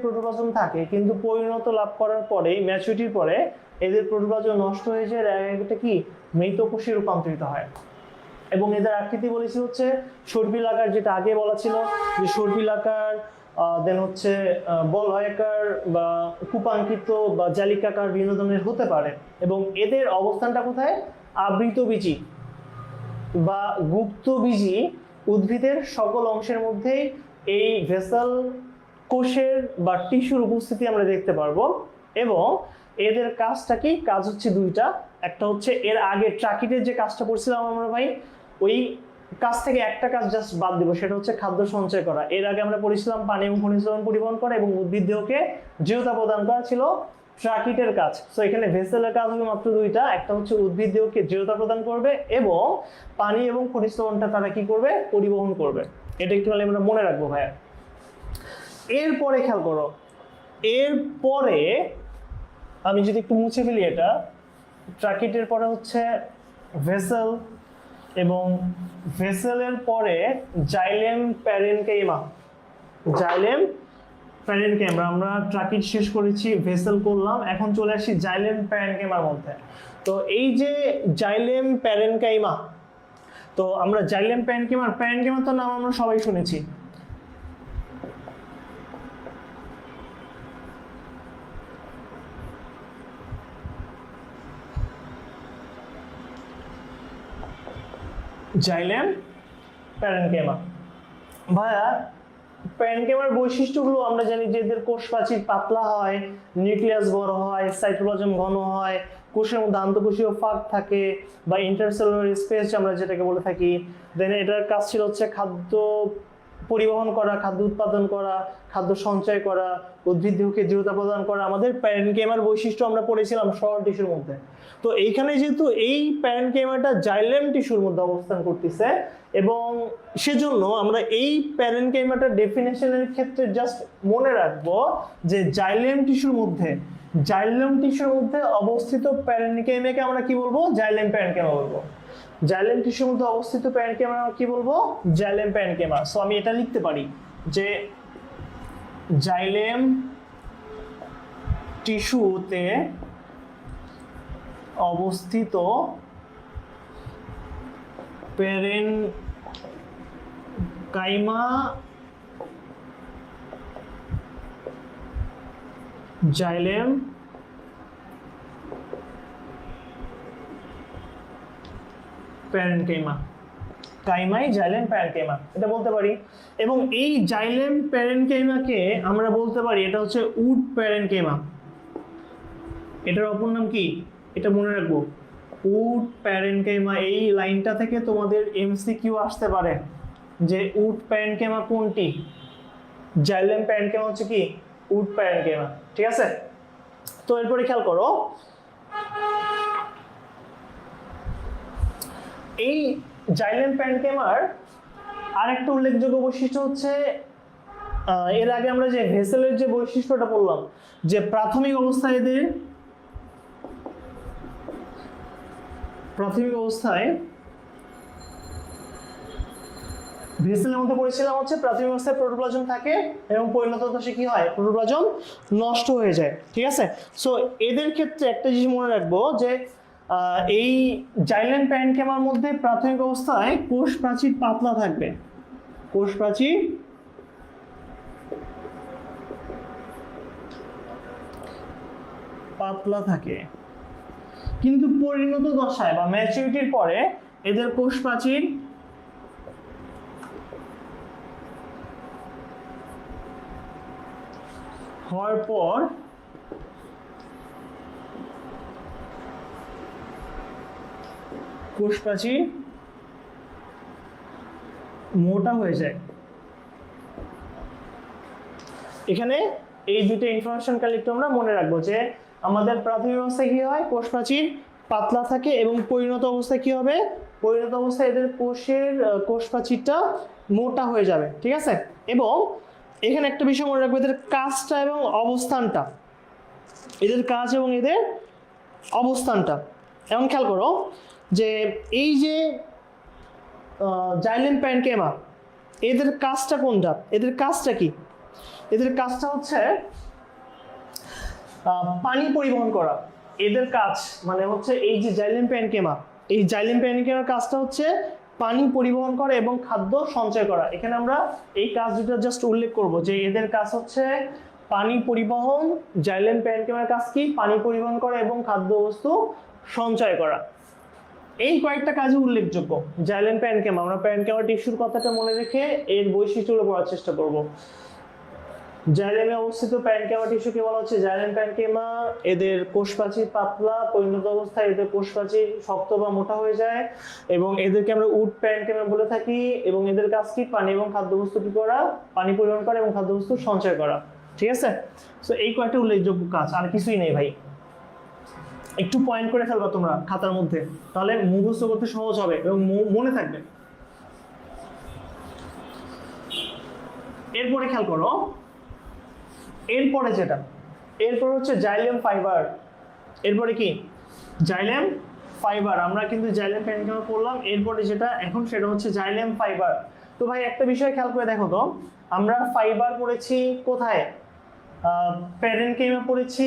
প্রোটোপ্লাজম থাকে, কিন্তু পরিণত লাভ করার পরে, ম্যাচুরিটির পরে এদের প্রোটোপ্লাজম নষ্ট হয়ে যায়, এটা কি মৃত কোষে রূপান্তরিত হয়। এবং এদের আকৃতি বলেছি হচ্ছে সর্পিলাকার, যেটা আগে বলা ছিল যে সর্পিলাকার, দেন হচ্ছে বলয়াকার বা কূপাঙ্কিত বা জালিকাকার বিভিন্ন ধরনের হতে পারে। এবং এদের অবস্থানটা কোথায়? আবৃতবীজী বা গুপ্তবীজী উদ্ভিদের সকল অংশের মধ্যেই এই ভেসেল কোষের বা টিস্যুর উপস্থিতি আমরা দেখতে পারবো। এবং এদের কাজটা কি? কাজ হচ্ছে দুইটা। একটা হচ্ছে এর আগে ট্রাকিটের যে কাজটা করছিলাম আমরা ভাই, ওই কাজ থেকে একটা কাজ জাস্ট বাদ দিব, সেটা হচ্ছে খাদ্য সঞ্চয় করা। এর আগে আমরা পড়েছিলাম পানি এবং খনিজ লবণ পরিবহন করা এবং উদ্ভিদ দেহকে দৃঢ়তা প্রদান করা ছিল ট্রাকিটের কাজ। সো এখানে ভেসেলের কাজ হবে মাত্র দুইটা, একটা হচ্ছে উদ্ভিদ দেহকে দৃঢ়তা প্রদান করবে এবং পানি এবং খনিজ লবণটা তারা কি করবে? পরিবহন করবে। এটা একটু আমরা মনে রাখবো ভাইয়া। এরপরে খেয়াল করো, এরপরে আমি যদি একটু মুছে ফেলি, এটা ট্রাকিটের পরে হচ্ছে ভেসেল, এবং ভেসেলের পরে জাইলেম প্যারেনকাইমা। আমরা ট্রাকিট শেষ করেছি, ভেসেল করলাম, এখন চলে আসি জাইলেম প্যারেনকাইমার মধ্যে। তো এই যে জাইলেম প্যারেনকাইমা, তো আমরা জাইলেম প্যারেনকাইমা তো নাম আমরা সবাই শুনেছি। জাইলেম প্যারেনকাইমা ভাইয়া, প্যারেনকাইমার বৈশিষ্ট্যগুলো আমরা জানি যে এদের কোষ প্রাচীর পাতলা হয়, নিউক্লিয়াস বড় হয়, সাইটোপ্লাজম ঘন হয়, কোষের মধ্যে আন্তঃকোষীয় ফাঁক থাকে বা ইন্টারসেলুলার স্পেস আমরা যেটাকে বলে থাকি। দেন এটার কাজ ছিল হচ্ছে খাদ্য পরিবহন করা, খাদ্য উৎপাদন করা, খাদ্য সঞ্চয় করা, উদ্ভিদ দেহকে দৃঢ়তা প্রদান করা। আমাদের প্যারেনকাইমার বৈশিষ্ট্য আমরা পড়েছিলাম সরল টিস্যুর মধ্যে। তো এইখানে যেহেতু এই প্যারেনকাইমাটা জাইলেম টিস্যুর মধ্যে অবস্থান করতেছে, এবং সেজন্য আমরা এই প্যারেনকাইমাটার ডেফিনেশনের ক্ষেত্রে জাস্ট মনে রাখবো যে জাইলেম টিস্যুর মধ্যে অবস্থিত প্যারেনকাইমাকে আমরা কি বলবো? জাইলেম প্যারেনকাইমা বলবো। জাইলেম টিস্যুর মধ্যে অবস্থিত প্যারেনকেমা কি বলবো? Xylem parenchyma. সো আমি এটা লিখতে পারি যে জাইলেম টিস্যুতে অবস্থিত প্যারেনকাইমা জাইলেম প্যারেনকাইমা, কাইমাই জাইলেম প্যারেনকাইমা এটা বলতে পারি। এবং এই জাইলেম প্যারেনকাইমাকে আমরা বলতে পারি এটা হচ্ছে উড প্যারেনকাইমা। এটার অপর নাম কি? এটা মনে রাখবো, উড প্যারেনকাইমা। এই লাইনটা থেকে তোমাদের এমসিকিউ আসতে পারে যে উড প্যারেনকাইমা কোনটি? জাইলেম প্যারেনকাইমা হচ্ছে কি? Wood parenchyma. ঠিক আছে, তো এরপরে খেয়াল করো, এই জাইলেম প্যারেনকাইমার আরেকটা উল্লেখযোগ্য বৈশিষ্ট্য হচ্ছে, এর আগে আমরা যে ভেসেলের যে বৈশিষ্ট্যটা বললাম, যে প্রাথমিক অবস্থায় ভেসেলের মধ্যে পড়েছিলাম হচ্ছে প্রাথমিক অবস্থায় প্রোটোপ্লাজম থাকে এবং পরিণত দশে কি হয়? প্রোটোপ্লাজম নষ্ট হয়ে যায়। ঠিক আছে, সো এদের ক্ষেত্রে একটা জিনিস মনে রাখবো যে এই জাইলেম প্যারেনকাইমার মধ্যে প্রাথমিক অবস্থায় কোষ প্রাচীর পাতলা থাকবে, কোষ প্রাচীর পাতলা থাকে, কিন্তু পরিণত দশায় বা ম্যাচুরিটির পরে এদের কোষ প্রাচীর হওয়ার পর কোষ প্রাচীর মোটা হয়ে যায়। এখানে এই দুটো ইনফরমেশন কালেক্ট আমরা মনে রাখবো যে আমাদের প্রাথমিক অবস্থায় কি হয়? কোষ প্রাচীর পাতলা থাকে এবং পরিণত অবস্থায় কি হবে? পরিণত অবস্থায় এদের কোষ প্রাচীরটা মোটা হয়ে যাবে। ঠিক আছে, এবং এখানে একটা বিষয় মনে রাখবো, এদের কাজটা এবং অবস্থানটা, এদের কাজ এবং এদের অবস্থানটা। এখন খেয়াল করো যে এই যে জাইলেম প্যারেনকাইমা, এদের কাজটা কোনটা? এদের কাজটা কি? এদের কাজটা হচ্ছে পানি পরিবহন করা। এদের কাজ মানে হচ্ছে এই যে জাইলেম প্যারেনকাইমা, এই জাইলেম প্যারেনকাইমার কাজটা হচ্ছে পানি পরিবহন করা এবং খাদ্য সঞ্চয় করা। এখানে আমরা এই কাজ দুটো জাস্ট উল্লেখ করব যে এদের কাজ হচ্ছে পানি পরিবহন। জাইলেম প্যারেনকাইমার কাজ কি? পানি পরিবহন করা এবং খাদ্যবস্তু সঞ্চয় করা। এই কয়েকটা কাজে উল্লেখযোগ্য জাইলেম প্যারেনকাইমা। আমরা প্যারেনকাইমা টিস্যুর কথাটা মনে রেখে এর বৈশিষ্ট্যগুলো পড়ার চেষ্টা করব। জাইলেমে অবস্থিত প্যারেনকাইমা টিস্যুকে বলা হচ্ছে জাইলেম প্যারেনকাইমা। এদের কোষ প্রাচীর পাতলা, পরিণত অবস্থায় এদের কোষ প্রাচীর শক্ত বা মোটা হয়ে যায় এবং এদেরকে আমরা উড প্যারেনকাইমা বলে থাকি। এবং এদের কাজ কি? পানি এবং খাদ্যবস্তু কি করা? পানি পরিবহন করা এবং খাদ্যবস্তু সঞ্চয় করা। ঠিক আছে, সো এই কয়েকটা উল্লেখযোগ্য কাজ, আর কিছুই নেই ভাই। একটু পয়েন্ট করে ফেলবা তোমরা খাতার মধ্যে, তাহলে মুখস্থ করতে সহজ হবে এবং মনে থাকবে। এরপরে খেয়াল করো, এরপরে এরপর হচ্ছে জাইলেম ফাইবার। এরপরে কি? Xylem fibre. আমরা কিন্তু জাইলেম প্যারেনকাইমা পড়লাম, এরপরে যেটা এখন সেটা হচ্ছে জাইলেম ফাইবার। তো ভাই একটা বিষয় খেয়াল করে দেখো তো, আমরা ফাইবার পড়েছি কোথায়? প্যারেনকাইমা পড়েছি,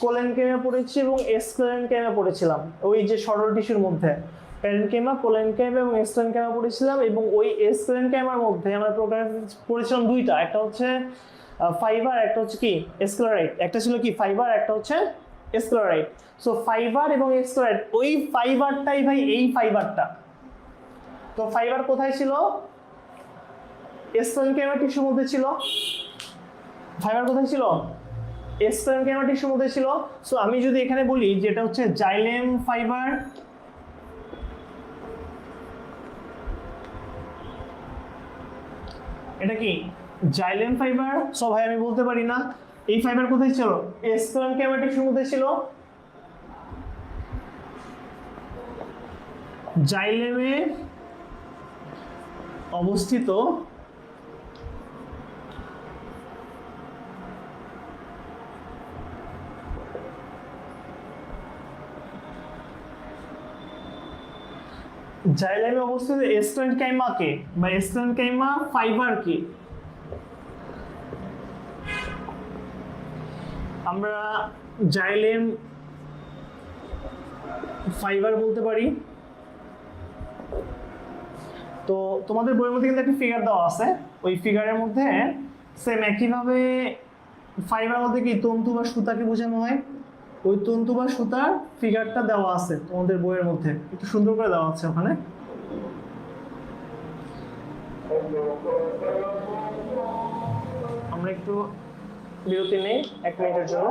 কোলেনকাইমা পড়েছি এবং এসক্লেরেনকাইমা পড়েছিলাম। ওই যে সরল টিস্যুর মধ্যে প্যারেনকাইমা, কোলেনকাইমা এবং এসক্লেরেনকাইমা পড়েছিলাম। এবং ওই এসক্লেরেনকাইমার মধ্যে আমরা প্রোগ্রাম পড়েছিলাম দুইটা, একটা হচ্ছে ফাইবার, একটা হচ্ছে কি? স্ক্লেরাইট। একটা ছিল কি? ফাইবার, একটা হচ্ছে স্ক্লেরাইট। সো ফাইবার এবং স্ক্লেরাইট, ওই ফাইবারটাই ভাই এই ফাইবারটা। তো ফাইবার কোথায় ছিল? এসক্লেরেনকাইমা টিস্যুর মধ্যে ছিল। ফাইবার কোথায় ছিল? এসক্লেরেনকাইমা টিস্যুর মধ্যে ছিল। সো আমি যদি এখানে বলি যেটা হচ্ছে জাইলেম ফাইবার, এটা কি? Xylem fibre. সো ভাই আমি বলতে পারি না এই ফাইবার কোথায় ছিল? এসক্লেরেনকাইমা টিস্যুর মধ্যে ছিল। জাইলেমে অবস্থিত জাইলেমে অবস্থিত স্টেরেনকাইমা কে বা স্টেরেনকাইমা ফাইবার কি? আমরা জাইলেম ফাইবার বলতে পারি। তো তোমাদের বইয়ের মধ্যে কিন্তু একটা ফিগার দেওয়া আছে, ওই ফিগারের মধ্যে সেম একইভাবে ফাইবার বলতে কি তন্তু বা সুতাকে বোঝানো হয়, ওই তন্তু বা সুতার ফিগারটা দেওয়া আছে তোমাদের বইয়ের মধ্যে, একটু সুন্দর করে দেওয়া আছে ওখানে। আমরা একটু বিরতি নেই 1 মিনিটের জন্য।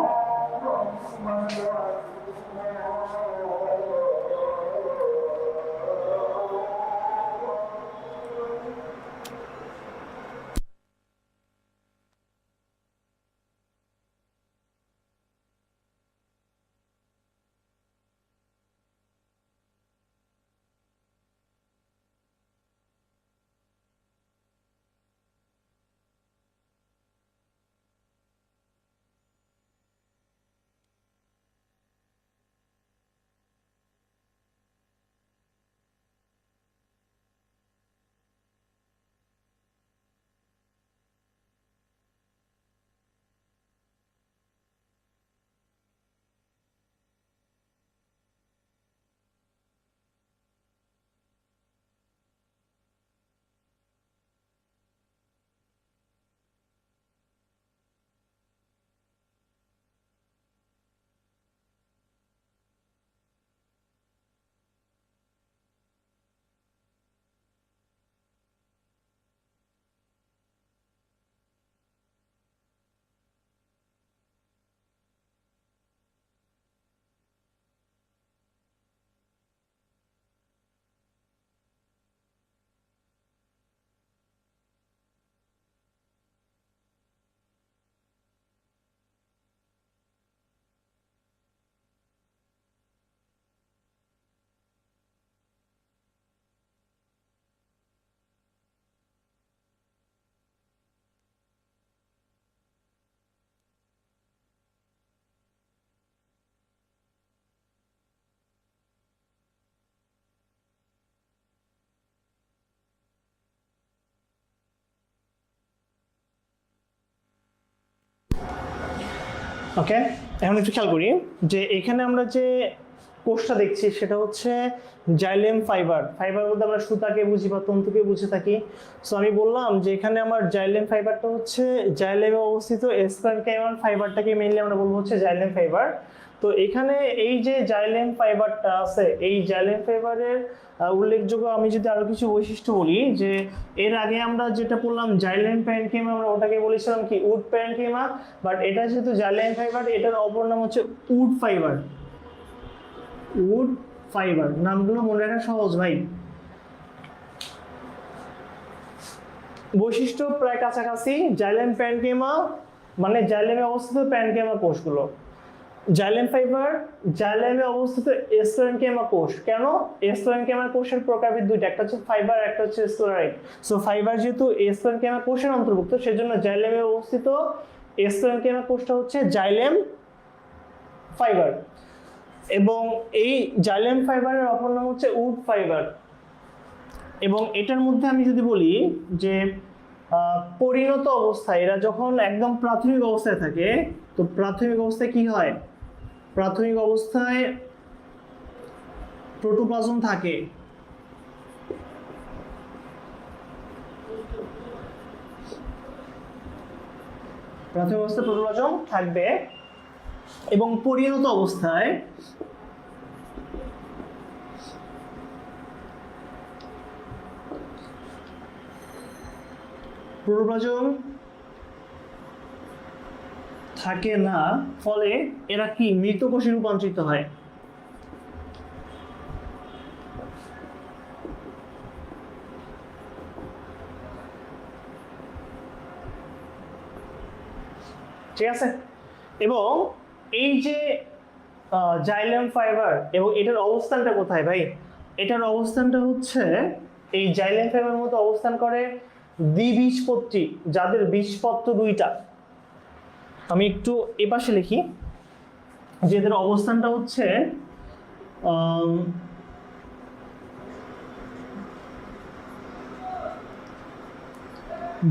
ওকে, এখন একটু খেয়াল করি যে এখানে আমরা যে কোষটা দেখছি সেটা হচ্ছে জাইলেম ফাইবার। ফাইবার বলতে আমরা সুতাকে বুঝি বা তন্তুকে বুঝে থাকি। সো আমি বললাম যে এখানে আমার জাইলেম ফাইবারটা হচ্ছে জাইলেমে অবস্থিত স্পারেনকাইমাল ফাইবারটাকে মেইনলি আমরা বলবো হচ্ছে জাইলেম ফাইবার। তো এখানে এই যে জাইলেম ফাইবারটা আছে, এই জাইলেম ফাইবারের উল্লেখযোগ্য আমি যদি আরো কিছু বৈশিষ্ট্য বলি, যে এর আগে আমরা যেটা বললাম জাইলেম প্যারেনকিমা, আমরা ওটাকে বলেছিলাম কি উড প্যারেনকিমা, বাট এটা যেহেতু জাইলেম ফাইবার, এটার অপর নাম হচ্ছে উড ফাইবার। উড ফাইবার নামগুলো মনে রাখা সহজ ভাই, বৈশিষ্ট্য প্রায় কাছাকাছি। জাইলেম প্যারেনকিমা মানে জাইলেমে অবস্থিত প্যারেনকিমা কোষগুলো, জাইলেম ফাইবার জাইলেমে অবস্থিত স্ক্লেরেনকিমা কোষ। কেন? স্ক্লেরেনকিমা কোষের প্রকারভেদ দুইটা, একটা হচ্ছে ফাইবার, একটা হচ্ছে স্ক্লেরাইড। সো ফাইবার যেহেতু স্ক্লেরেনকিমা কোষের অন্তর্ভুক্ত, সেজন্য জাইলেমে অবস্থিত স্ক্লেরেনকিমা কোষটা হচ্ছে জাইলেম ফাইবার, এবং এই জাইলেম ফাইবারের অপর নাম হচ্ছে উড ফাইবার। এবং এটার মধ্যে আমি যদি বলি যে পরিণত অবস্থায় এরা যখন একদম প্রাথমিক অবস্থায় থাকে, তো প্রাথমিক অবস্থায় কি হয়? প্রাথমিক অবস্থায় প্রোটোপ্লাজম থাকে, প্রাথমিক অবস্থায় প্রোটোপ্লাজম থাকবে, এবং পরিণত অবস্থায় প্রোটোপ্লাজম থাকে না, ফলে এরা কি মৃত কোষে রূপান্তরিত হয়। ঠিক আছে? এবং এই যে জাইলেম ফাইবার, এবং এটার অবস্থানটা কোথায় ভাই? এটার অবস্থানটা হচ্ছে এই জাইলেম ফাইবার মতো অবস্থান করে দ্বিবীজপত্রী, যাদের বীজপত্র দুইটা। আমি একটু এপাশে লিখি যে এদের অবস্থানটা হচ্ছে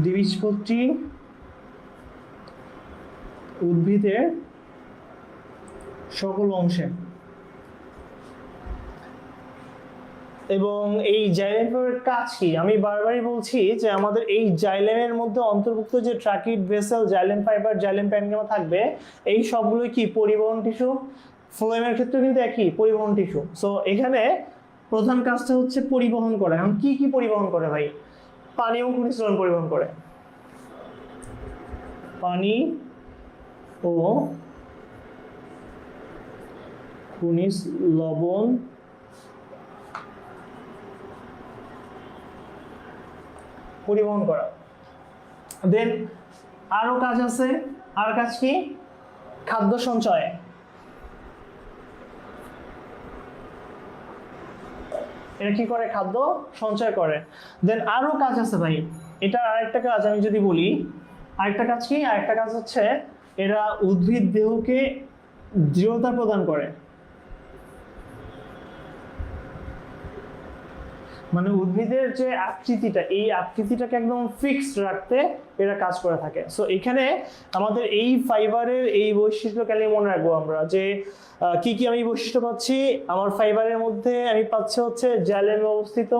দ্বিবীজপত্রী উদ্ভিদের সকল অংশে। এবং এই জাইলেমের কাজ কি? আমি বারবারই বলছি যে আমাদের এই জাইলেমের মধ্যে অন্তর্ভুক্ত যে tracheid vessel, xylem fibre, xylem parenchyma থাকবে, এই সবগুলো কি পরিবহন টিস্যু। ফ্লোয়েমের ক্ষেত্রে কিন্তু একই পরিবহন টিস্যু। সো এখানে প্রধান কাজটা হচ্ছে পরিবহন করা। এখন কি কি পরিবহন করে ভাই? পানি এবং খনিজ লবণ পরিবহন করে। পানি ও খনিজ লবণ পরিবহন করা। দেন আরো কাজ আছে। আর কাজ কি? খাদ্য সঞ্চয়। এটা কি করে? খাদ্য সঞ্চয় করে। দেন আরো কাজ আছে ভাই। এটা আরেকটা কাজ আমি যদি বলি, আরেকটা কাজ কি? আরেকটা কাজ হচ্ছে এরা উদ্ভিদ দেহকে দৃঢ়তা প্রদান করে। মানে উদ্ভিদের যে আকৃতিটা, এই আকৃতিটাকে একদম ফিক্সড রাখতে এরা কাজ করে থাকে। সো এখানে আমাদের এই ফাইবারের এই বৈশিষ্ট্য কেন মনে রাখবো আমরা, যে কি কি আমি বৈশিষ্ট্য পাচ্ছি আমার ফাইবারের মধ্যে? আমি পাচ্ছি হচ্ছে জাইলেমে অবস্থিত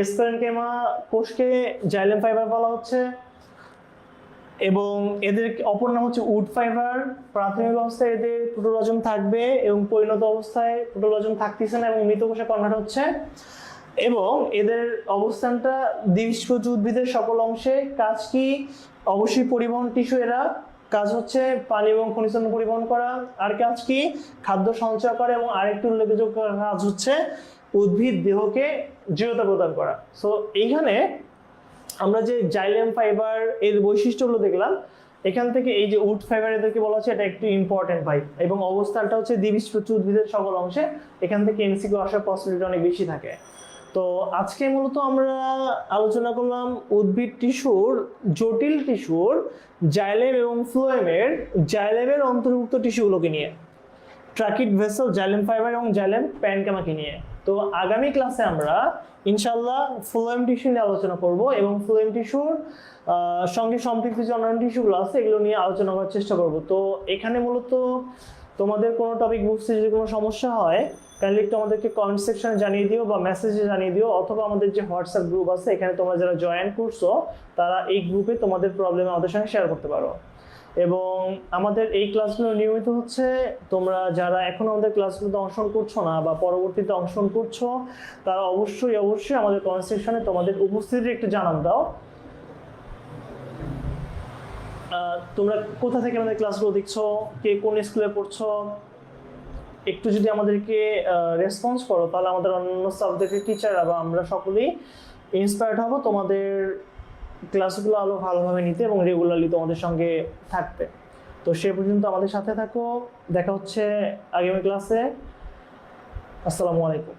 এসপ্যারেনকেমা কোষকে জাইলেম ফাইবার বলা হচ্ছে, এবং এদের অপর নাম হচ্ছে উড ফাইবার। প্রাথমিক অবস্থায় এদের প্রোটোপ্লাজম থাকবে এবং পরিণত অবস্থায় প্রোটোপ্লাজম থাকতেছে না এবং মৃত কোষে কনভার্ট হচ্ছে। এবং এদের অবস্থানটা দ্বিবীজপত্রী উদ্ভিদের সকল অংশে। কাজ কি? অবশ্যই পরিবহন টিস্যু। এরা কাজ হচ্ছে পানি এবং খনিজ লবণ পরিবহন করা। আর কাজ কি? খাদ্য সঞ্চয় করে। এবং আরেকটি উল্লেখযোগ্য কাজ হচ্ছে উদ্ভিদ দেহকে দৃঢ়তা প্রদান করা। সো এইখানে আমরা যে জাইলেম ফাইবার এর বৈশিষ্ট্যগুলো দেখলাম, এখান থেকে এই যে উড ফাইবার এদেরকে বলা হচ্ছে, এটা একটু ইম্পর্টেন্ট ভাই। এবং অবস্থানটা হচ্ছে দ্বিবীজপত্রী উদ্ভিদের সকল অংশে। এখান থেকে এমসিকিউ আসার পসিবিলিটি অনেক বেশি থাকে। তো আজকে মূলত আমরা আলোচনা করলাম উদ্ভিদ টিস্যুর, জটিল টিস্যুর জাইলেম এবং ফ্লোয়েমের, জাইলেমের অন্তর্ভুক্ত টিস্যুগুলোকে নিয়ে, ট্রাকিড ভেসেল, জাইলেম ফাইবার এবং জাইলেম প্যানকামাকে নিয়ে। তো আগামী ক্লাসে আমরা ইনশাল্লাহ ফ্লোয়েম টিস্যু নিয়ে আলোচনা করব এবং ফ্লোয়েম টিস্যুর সঙ্গে সম্পৃক্ত যে অন্যান্য টিস্যুগুলো আছে এগুলো নিয়ে আলোচনা করার চেষ্টা করব। তো এখানে মূলত তোমাদের কোনো টপিক বুঝতে যদি কোনো সমস্যা হয় কাইন্ডলি একটু আমাদেরকে কমেন্ট সেকশনে জানিয়ে দিও বা মেসেজে জানিয়ে দিও, অথবা আমাদের যে হোয়াটসঅ্যাপ গ্রুপ আছে এখানে তোমরা যারা জয়েন করছো তারা এই গ্রুপে তোমাদের প্রবলেম আমাদের সঙ্গে শেয়ার করতে পারো। এবং আমাদের এই ক্লাসগুলো নিয়মিত হচ্ছে। তোমরা যারা এখন আমাদের ক্লাসগুলোতে অংশগ্রহণ করছো না বা পরবর্তীতে অংশগ্রহণ করছো, তারা অবশ্যই আমাদের কমেন্ট সেকশনে তোমাদের উপস্থিতি একটু জানান দাও। তোমরা কোথা থেকে আমাদের ক্লাসগুলো দেখছো, কে কোন স্কুলে পড়ছো, একটু যদি আমাদেরকে রেসপন্স করো তাহলে আমাদের অন্যান্য সাবজেক্টের টিচাররা বা আমরা সকলেই ইন্সপায়ার্ড হব তোমাদের ক্লাসগুলো আরো ভালোভাবে নিতে এবং রেগুলারলি তোমাদের সঙ্গে থাকতে। তো সে পর্যন্ত আমাদের সাথে থাকো। দেখা হচ্ছে আগামী ক্লাসে। আসসালামু আলাইকুম।